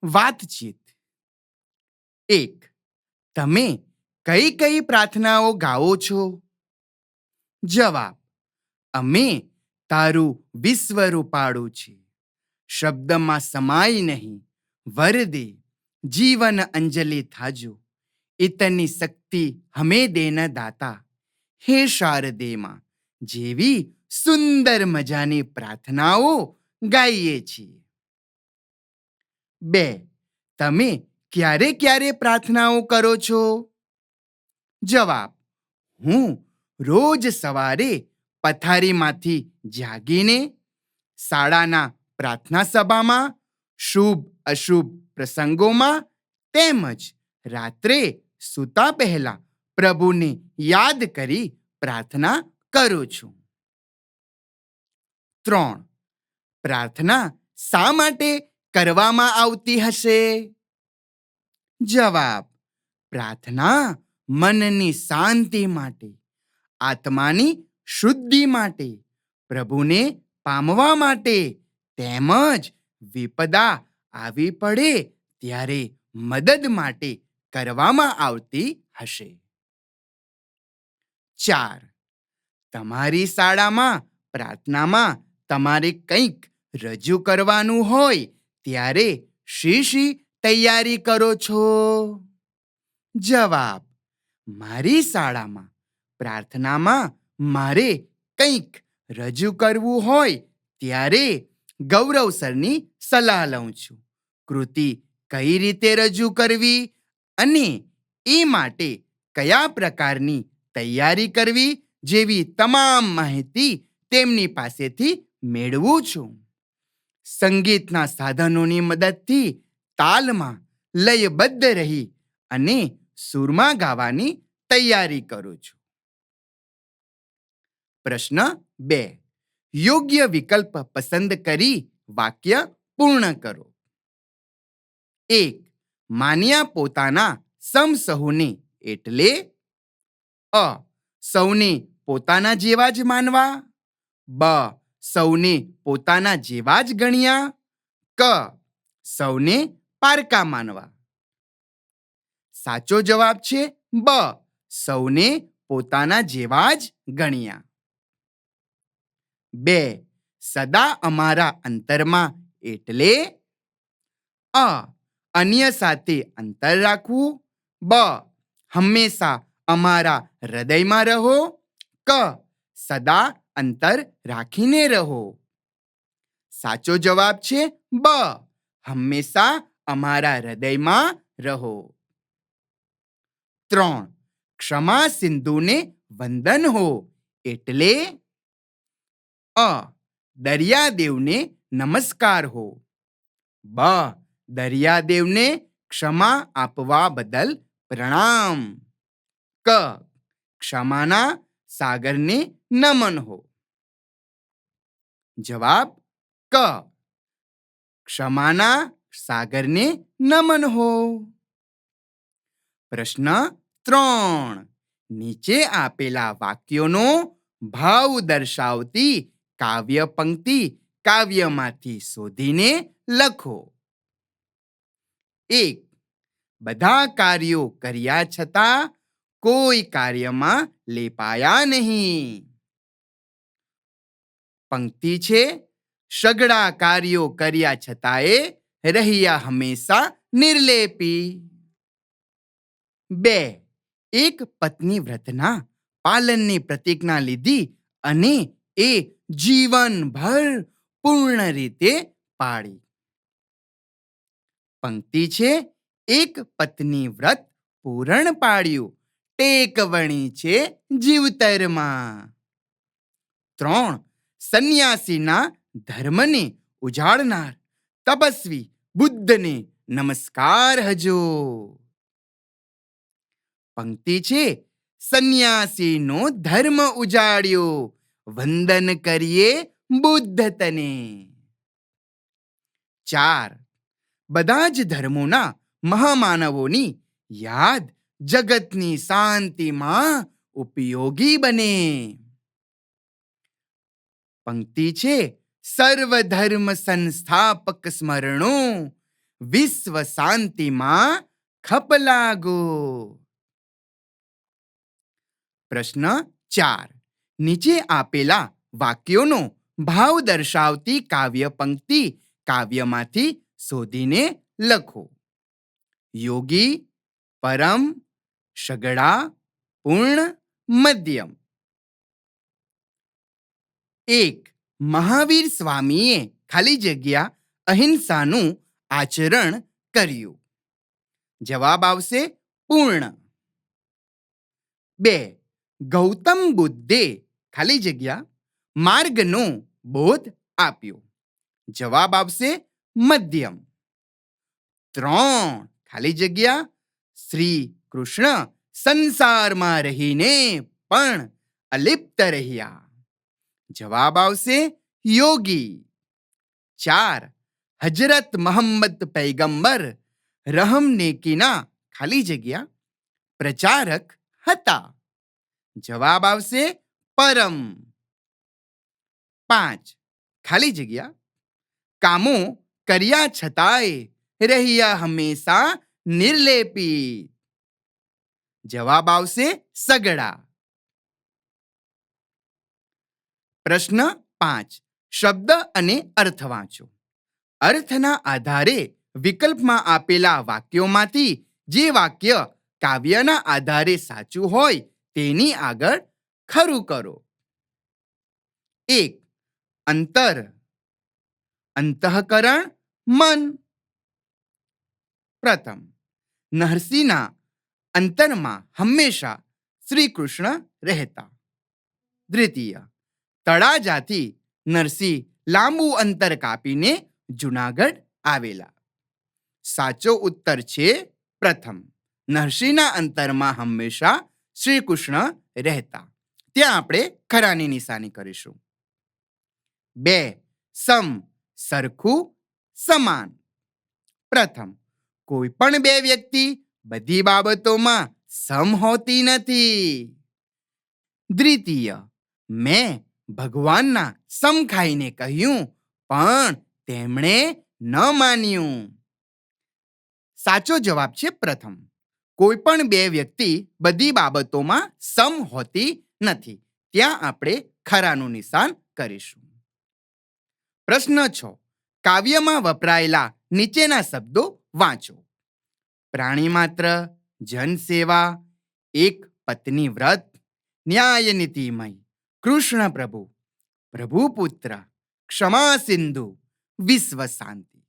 વાતચીત. 1. તમે કઈ કઈ પ્રાર્થનાઓ ગાઓ છો? જવાબ: અમે તારું વિશ્વ રૂપાળું છે, શબ્દમાં સમાય નહીં, વરદે જીવન અંજલિ થાજો, ઇતની શક્તિ હમે દેન દાતા, હે શારદેમાં જેવી સુંદર મજાની પ્રાર્થનાઓ ગાઈએ છીએ. 2. તમે ક્યારે ક્યારે પ્રાર્થનાઓ કરો છો? જવાબ: હું રોજ સવારે પથારીમાંથી જાગીને શાળાના પ્રાર્થના સભામાં, શુભ અશુભ પ્રસંગોમાં તેમજ રાત્રે સૂતા પહેલા પ્રભુને યાદ કરી પ્રાર્થના કરું છું. 3. પ્રાર્થના શા માટે કરવામાં આવતી હશે? જવાબ: પ્રાર્થના મનની શાંતિ માટે, આત્માની શુદ્ધિ માટે, પ્રભુને પામવા માટે તેમજ વિપદા આવી પડે ત્યારે મદદ માટે કરવામાં આવતી હશે. 4. તમારી શાળામાં પ્રાર્થનામાં તમારે કંઈક રજૂ કરવાનું હોય ત્યારે શી તૈયારી કરો છો? જવાબ: મારી શાળામાં પ્રાર્થનામાં મારે કંઈક રજૂ કરવું હોય ત્યારે ગૌરવ સરની સલાહ લઉં છું. કૃતિ કઈ રીતે રજૂ કરવી અને એ માટે કયા પ્રકારની તૈયારી કરવી જેવી તમામ માહિતી તેમની પાસેથી મેળવું છું. સંગીતના સાધનોની મદદથી તાલમાં લયબદ્ધ રહી અને સૂરમાં ગાવાની તૈયારી કરું છું. પ્રશ્ન 2. યોગ્ય વિકલ્પ પસંદ કરી વાક્ય પૂર્ણ કરો. 1. માન્યા પોતાના સમ સહુને એટલે અ. સૌને પોતાના જેવા જ માનવા. બ. સૌને પોતાના જેવા જ ગણ્યા. ક. સૌને પારકા માનવા. સાચો જવાબ છે બ. સૌને પોતાના જેવા જ ગણ્યા. 2. સદા અમારા અંતરમાં એટલે અ. અન્ય સાથે અંતર રાખવું. બ. હંમેશા અમારા હૃદયમાં રહો. ક. સદા અંતર રાખીને રહો. સાચો જવાબ છે બ. હંમેશા અમારા હૃદયમાં રહો. 3. ક્ષમા સિંધુને વંદન હો એટલે અ. દરિયાદેવને નમસ્કાર હો. બ. દરિયાદેવને ક્ષમા આપવા બદલ પ્રણામ. ક. ક્ષમાના સાગરને નમન હો. જવાબ ક. ક્ષમાના સાગરને નમન હો. પ્રશ્ન 3. નીચે આપેલા વાક્યોનો ભાવ દર્શાવતી કાવ્ય પંક્તિ કાવ્યમાંથી શોધીને લખો. 1. બધા કાર્યો કર્યા છતાં કોઈ કાર્યમાં લેપાયા નહીં. પંક્તિ છે: સઘળા કાર્યો કર્યા છતાંય રહ્યા હંમેશા નિર્લેપી. 2. એક પત્ની વ્રતના પાલનની પ્રતિજ્ઞા લીધી અને એ જીવનભર પૂર્ણ રીતે પાળી. પંક્તિ છે: એક પત્ની વ્રત પૂરણ પાડ્યું, ટેક વણી છે જીવતરમાં. 3. સંન્યાસીના ધર્મને ઉજાડનાર તપસ્વી બુદ્ધને નમસ્કાર હજો. પંક્તિ છે: સંન્યાસીનો ધર્મ ઉજાડ્યો, વંદન કરીએ બુદ્ધ તને. 4. બધા જ ધર્મોના મહામાનવોની યાદ જગતની શાંતિમાં ઉપયોગી બને. પંક્તિ છે: સર્વધર્મ સંસ્થાપક સ્મરણો, વિશ્વ શાંતિમાં ખપ લાગો. પ્રશ્ન 4. નીચે આપેલા વાક્યોનો ભાવ દર્શાવતી કાવ્ય પંક્તિ કાવ્યમાંથી શોધીને લખો. યોગી, પરમ, સગડા, પૂર્ણ, મધ્યમ. 1. મહાવીર સ્વામીએ ખાલી જગ્યા અહિંસાનું આચરણ કર્યું. જવાબ આવશે પૂર્ણ. 2. ગૌતમ બુદ્ધે ખાલી જગ્યા માર્ગનો બોધ આપ્યો. જવાબ આવશે મધ્યમ. 3. ખાલી જગ્યા શ્રી કૃષ્ણ સંસારમાં રહીને પણ અલિપ્ત રહ્યા. જવાબ આવશે યોગી. 4. હજરત મોહમ્મદ પૈગંબર રહમ નેકીના ખાલી જગ્યા પ્રચારક હતા. જવાબ આવશે પરમ. 5. ખાલી જગ્યા કામો કર્યા છતાંય રહ્યા હંમેશા નિર્લેપી. જવાબ આવશે સગડા. પ્રશ્ન 5. શબ્દ અને અર્થ વાંચો. અર્થના આધારે વિકલ્પમાં આપેલા વાક્યોમાંથી જે વાક્ય કાવ્યના આધારે સાચું હોય તેની આગળ ખરું કરો. 1. અંતર, અંતઃકરણ, મન. પ્રથમ, નરસિંહના અંતરમાં હંમેશા શ્રી કૃષ્ણ રહેતા. દ્વિતીય, તળાજાથી નરસિંહ લાંબુ અંતર કાપીને જુનાગઢ આવેલા. સાચો ઉત્તર છે પ્રથમ, નરસિંહના અંતરમાં હંમેશા શ્રી કૃષ્ણ રહેતા. ત્યાં આપણે ખરાની નિશાની કરીશું. 2. સમ, સરખું, સમાન. પ્રથમ, કોઈ પણ બે વ્યક્તિ બધી બાબતોમાં સમ હોતી નથી. દ્વિતીય, મેં ભગવાનના સમ ખાઈને કહ્યું પણ તેમણે ન માન્યું. સાચો જવાબ છે પ્રથમ, કોઈ પણ બે વ્યક્તિ બધી બાબતોમાં સમ હોતી નથી. ત્યાં આપણે ખરાનું નિશાન કરીશું. પ્રશ્ન 6. કાવ્યમાં વપરાયેલા નીચેના શબ્દો વાંચો. પ્રાણી માત્ર, જનસેવા, એક પત્ની વ્રત, ન્યાય નીતિમય, કૃષ્ણ પ્રભુ, પ્રભુપુત્ર, ક્ષમા સિંધુ, વિશ્વ શાંતિ.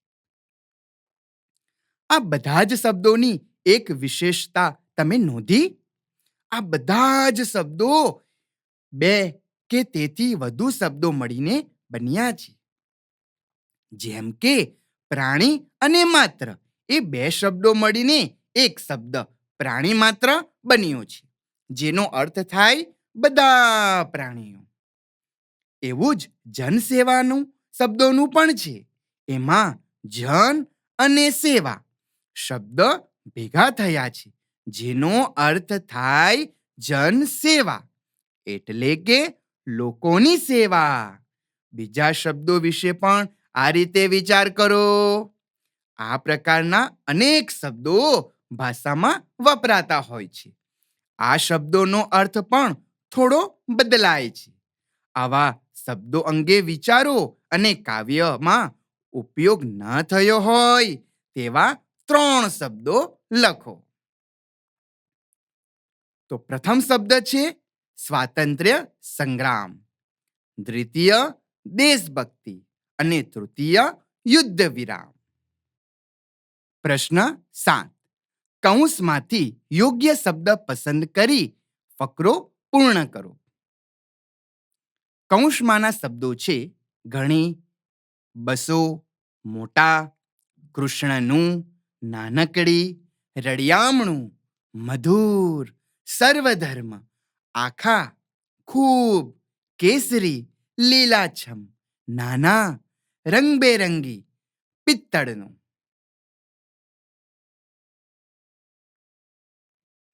આ બધા જ શબ્દોની એક વિશેષતા તમે નોંધી? આ બધા જ શબ્દો 2 કે તેથી વધુ શબ્દો મળીને બન્યા છે. જેમ કે પ્રાણી અને માત્ર એ 2 શબ્દો મળીને એક શબ્દ પ્રાણી માત્ર બન્યો છે, જેનો અર્થ થાય બધા પ્રાણીઓ. એવું જ જનસેવાનું શબ્દોનું પણ છે. એમાં જન અને સેવા શબ્દ ભેગા થયા છે, જેનો અર્થ થાય જનસેવા, એટલે કે લોકોની સેવા. બીજા શબ્દો વિશે પણ આ રીતે વિચાર કરો. આ પ્રકારના અનેક શબ્દો ભાષામાં વપરાતા હોય છે. આ શબ્દોનો અર્થ પણ થોડો બદલાય છે. આવા શબ્દો અંગે વિચારો અને કાવ્યમાં ઉપયોગ ન થયો હોય તેવા 3 શબ્દો લખો. તો પ્રથમ શબ્દ છે સ્વાતંત્ર્ય સંગ્રામ, દ્વિતીય દેશભક્તિ અને તૃતીય યુદ્ધ વિરામ. પ્રશ્ન 7. કૌંસમાંથી યોગ્ય શબ્દ પસંદ કરી ફકરો પૂર્ણ કરો. કૌંસમાંના શબ્દો છે ઘણી, બસો, મોટા, કૃષ્ણનું, નાનકડી, રળિયામણું, મધુર, સર્વધર્મ, આખા, ખૂબ, કેસરી, લીલાછમ, નાના, રંગબેરંગી, પિત્તળનું.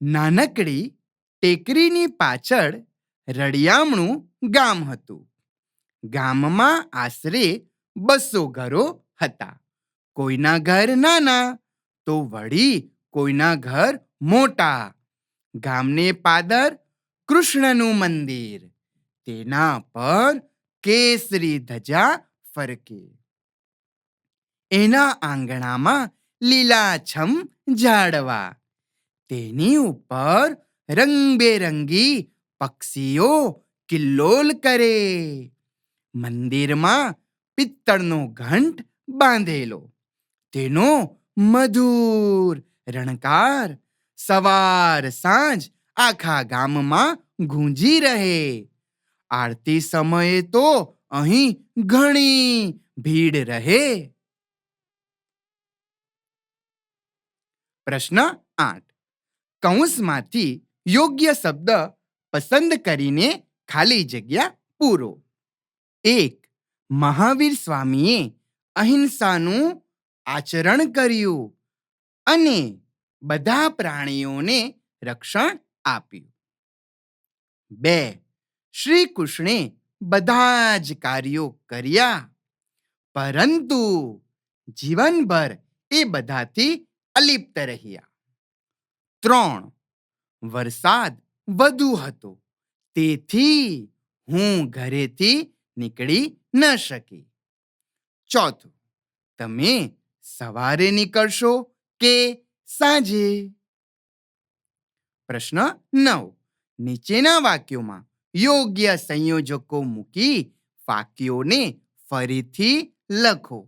નાનકડી ટેકરીની પાછળ રળિયામણું ગામ હતું. ગામમાં આશરે 200 ઘરો હતા. કોઈના ઘર નાના તો વળી કોઈના ઘર મોટા. ગામને પાદર કૃષ્ણનું મંદિર, તેના પર કેસરી ધજા ફરકે. એના આંગણામાં લીલાછમ ઝાડવા, તેની ઉપર રંગબેરંગી પક્ષીઓ કિલ્લોલ કરે. મંદિરમાં પિત્તળનો ઘંટ બાંધેલો, તેનો મધુર રણકાર સવાર સાંજ આખા ગામમાં ગૂંજી રહે. આરતી સમયે તો અહીં ઘણી ભીડ રહે. પ્રશ્ન 8. કૌંસમાંથી યોગ્ય શબ્દ પસંદ કરીને ખાલી જગ્યા પૂરો. 1. મહાવીર સ્વામીએ અહિંસાનું આચરણ કર્યું અને બધા પ્રાણીઓને રક્ષણ આપ્યું. 2. શ્રી કૃષ્ણે બધા જ કાર્યો કર્યા, પરંતુ જીવનભર એ બધાથી અલિપ્ત રહ્યા. 3. વરસાદ વધુ હતો, તેથી હું ઘરેથી નીકળી ન શકી. 4. તમે સવારે નીકળશો કે સાંજે? પ્રશ્ન 9. નીચેના વાક્યોમાં યોગ્ય સંયોજકો મૂકી વાક્યોને ફરીથી લખો.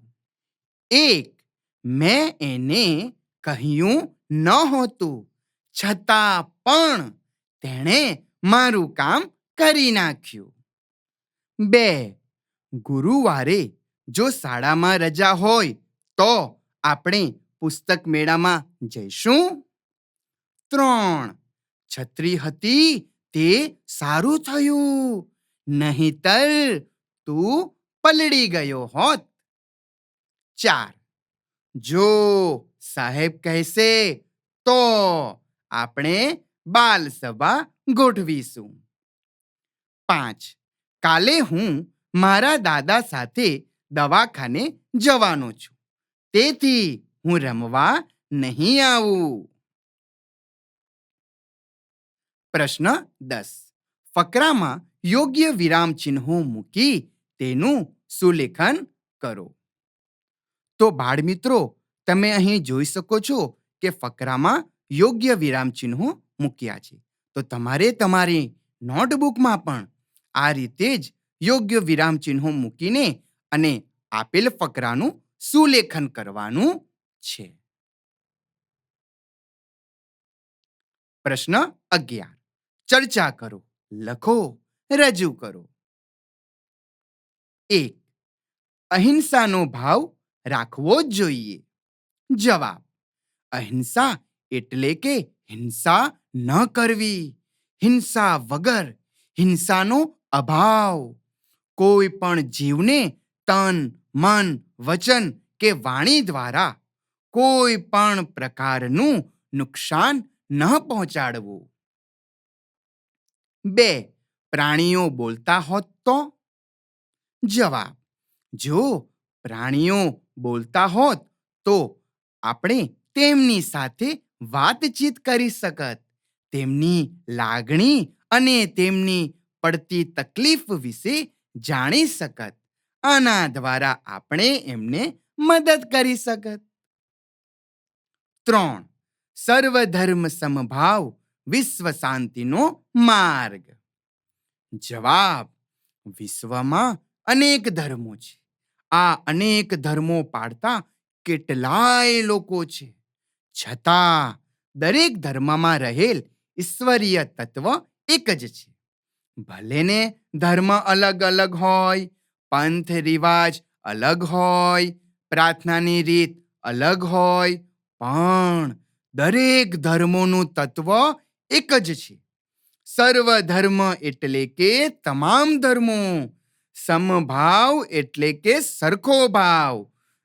1. મેં એને કહ્યું નહોતું, છતાં પણ તેણે મારું કામ કરી નાખ્યું. 2. ગુરુવારે જો શાળામાં રજા હોય તો આપણે પુસ્તક મેળામાં જઈશું. 3. છત્રી હતી તે સારું થયું, નહીંતર તું પલળી ગયો હોત. 4. જો સાહેબ કહેશે તો આપણે બાલસભા ગોઠવીશું. 5. કાલે હું મારા દાદા સાથે દવાખાને જવાનો છું, તેથી હું રમવા નહીં આવું. પ્રશ્ન 10. ફકરામાં યોગ્ય વિરામ ચિહ્નો મૂકી તેનું સુલેખન કરો. તો બાળમિત્રો, તમે અહીં જોઈ શકો છો કે ફકરામાં યોગ્ય વિરામ ચિહ્નો મૂક્યા છે. તો તમારે તમારી નોટબુકમાં પણ આ રીતે જ યોગ્ય વિરામ ચિહ્નો મૂકીને અને આપેલ ફકરાનું સુલેખન કરવાનું છે. પ્રશ્ન 11. ચર્ચા કરો, લખો, રજૂ કરો. 1. અહિંસાનો ભાવ રાખવો જ જોઈએ. જવાબ. અહિંસા એટલે કે હિંસા ન કરવી, હિંસા વગર, હિંસાનો અભાવ. કોઈ પણ જીવને તન, મન, વચન કે વાણી દ્વારા કોઈ પણ પ્રકારનું નુકસાન ન પહોંચાડવું. 2. પ્રાણીઓ બોલતા હોત તો? જવાબ. જો પ્રાણીઓ બોલતા હોત તો આપણે તેમની સાથે વાતચીત કરી શકત, તેમની લાગણી અને તેમની પડતી તકલીફ વિશે જાણી શકત. આના દ્વારા આપણે એમને મદદ કરી શકત. 3. સર્વધર્મ સમભાવ વિશ્વ શાંતિનો માર્ગ. જવાબ. વિશ્વમાં અનેક ધર્મો છે. આ અનેક ધર્મો પાળતા કેટલાય લોકો છે, છતાં દરેક ધર્મમાં રહેલ ઈશ્વરીય તત્વ એક જ છે. ભલે ને ધર્મ અલગ અલગ હોય, પંથ રિવાજ અલગ હોય, પ્રાર્થનાની રીત અલગ હોય, પણ દરેક ધર્મોનું તત્વ એક જ છે. સર્વધર્મ એટલે કે તમામ ધર્મો, સમભાવ એટલે કે સરખો ભાવ.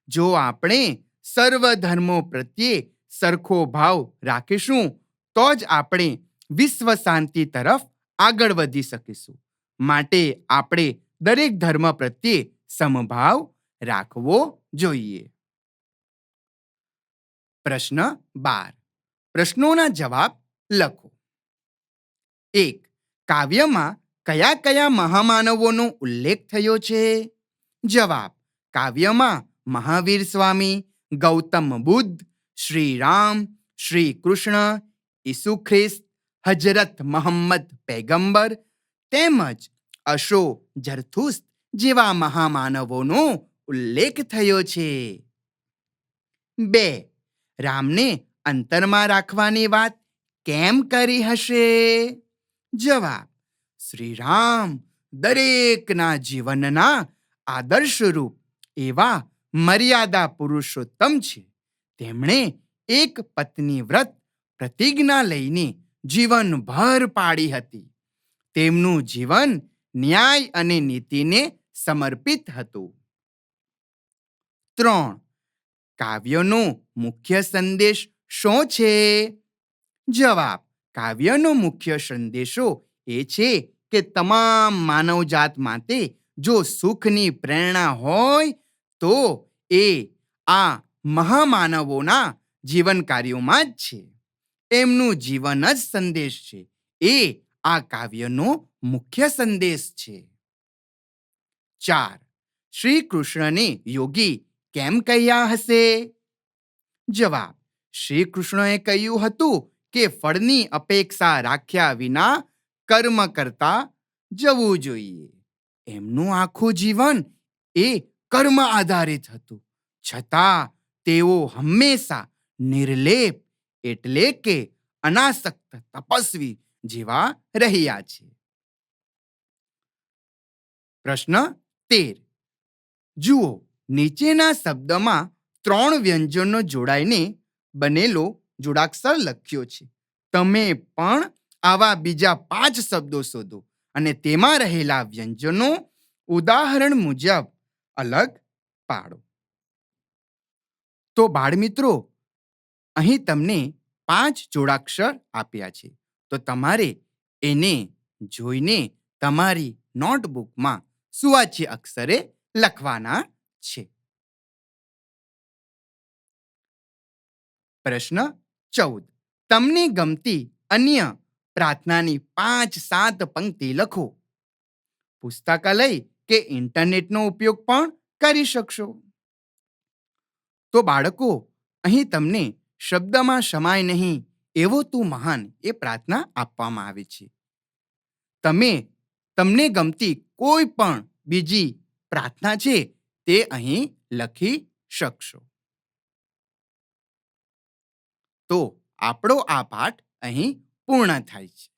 જો આપણે સર્વધર્મો પ્રત્યે સરખો ભાવ રાખીશું તો જ આપણે વિશ્વ શાંતિ તરફ આગળ વધી શકીશું. માટે આપણે દરેક ધર્મ પ્રત્યે સમભાવ રાખવો જોઈએ. પ્રશ્ન 12. પ્રશ્નોના જવાબ લખો. 1. કાવ્યમાં કયા કયા મહામાનવોનો ઉલ્લેખ થયો છે? જવાબ. કાવ્યમાં મહાવીર સ્વામી, ગૌતમ બુદ્ધ, શ્રી રામ, શ્રી કૃષ્ણ, ઈસુ ખ્રિસ્ત, હજરત મોહમ્મદ પૈગંબર તેમજ અશો ઝરથુસ્ત જેવા મહામાનવોનો ઉલ્લેખ થયો છે. 2. રામને અંતરમાં રાખવાની વાત કેમ કરી હશે? જવાબ. શ્રી રામ દરેકના જીવનના આદર્શરૂપ એવા મર્યાદા પુરુષોત્તમ છે. તેમણે એક પત્ની વ્રત પ્રતિજ્ઞા લઈને જીવનભર પાળી હતી. તેમનું જીવન ન્યાય અને નીતિને સમર્પિત હતું. 3. કાવ્યનો મુખ્ય સંદેશ શું છે? જવાબ. કાવ્યનો મુખ્ય સંદેશો એ છે કે તમામ માનવજાત માટે જો સુખની પ્રેરણા હોય તો એ આ મહામાનવોના જીવન કાર્યોમાં જ છે. એમનું જીવન જ સંદેશ છે. એ આ કાવ્યનો મુખ્ય સંદેશ છે. 4. શ્રી કૃષ્ણને યોગી કેમ કહ્યા હશે? જવાબ. શ્રી કૃષ્ણએ કહ્યું હતું કે ફળની અપેક્ષા રાખ્યા વિના કર્મ કરતા જવું જોઈએ. એમનું આખું જીવન એ કર્મ આધારિત હતું. છતાં તેઓ હંમેશા નિર્લેપ એટલે કે અનાસક્ત તપસ્વી જેવા રહ્યા છે. પ્રશ્ન 13. જુઓ, નીચેના શબ્દમાં 3 વ્યંજનો જોડાઈને બનેલો જોડાક્ષર લખ્યો છે. તમે પણ આવા બીજા 5 શબ્દો શોધો અને તેમાં રહેલા વ્યંજનો ઉદાહરણ મુજબ અલગ પાડો. તો બાળમિત્રો, અહીં તમને 5 જોડાક્ષર આપ્યા છે. તો તમારે એને જોઈને તમારી નોટબુકમાં સુવાચ્ય અક્ષરે લખવાના છે. પ્રશ્ન 14. તમને ગમતી અન્ય પ્રાર્થનાની 5-7 પંક્તિ લખો. પુસ્તકાલય કે ઇન્ટરનેટનો ઉપયોગ પણ કરી શકશો. તો બાળકો, અહીં તમને શબ્દમાં સમાય નહીં એવો તું મહાન એ પ્રાર્થના આપવામાં આવે છે. તમને ગમતી કોઈ પણ બીજી પ્રાર્થના છે તે અહીં લખી શકશો. તો આપણો આ પાઠ અહીં પૂર્ણ થાય છે.